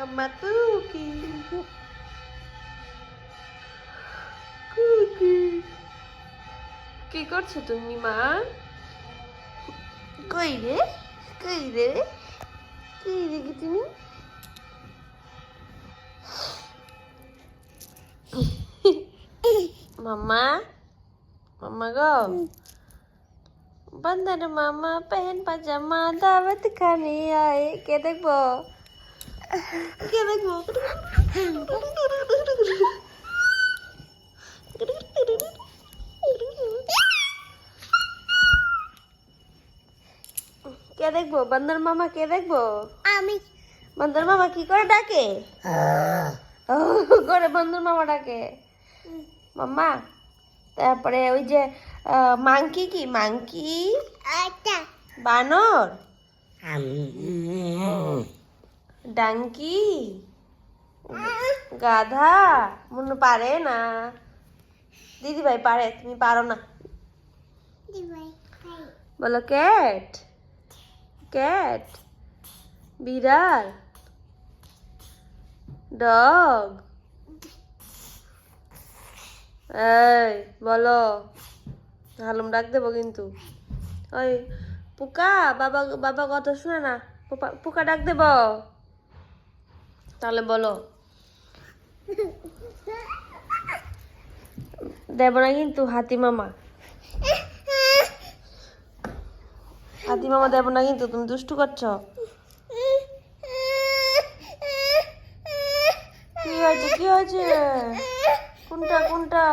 মাম্মা cookie cookie কি করছো তুমি মা? কই রে কই রে কই রে কি তুমি? मामा मामा गो बंदर मामा पहन पजामा दावत खाने आए क्या देखो क्या देखो बंदर मामा क्या देखो आमी बंदर मामा की करे डाके করে বন্দর মামা ডাকে মাম্মা তারপরে ওই যে মাংকি কি মাংকি আচ্ছা বানর ডাঙ্কি গাধা মনে পারে না দিদি ভাই পারে তুমি পারো না বলো ক্যাট ক্যাট বিড়াল ডগ এই বলো হালুম ডাক দেবো কিন্তু ওই পোকা বাবা বাবা কথা শুনে না পোকা ডাক দেব তাহলে বলো দেব না কিন্তু হাতি মামা দেব না কিন্তু তুমি দুষ্টু করছো কি হয়েছে কি হয়েছে কোনটা কোনটা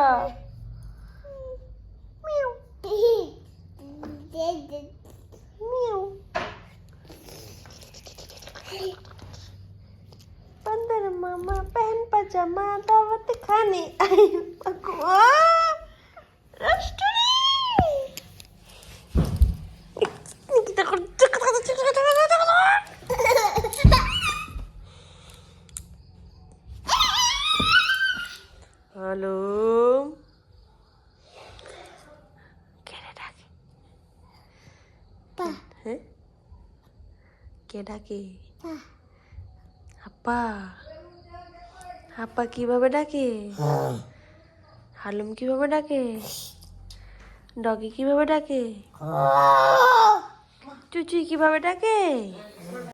बंदर मामा पहन पजामा दावत खाने आई हेलो কে ডাকে আপা আপা কিভাবে ডাকে হালুম কিভাবে ডাকে ডগি কিভাবে ডাকে চুচি কিভাবে ডাকে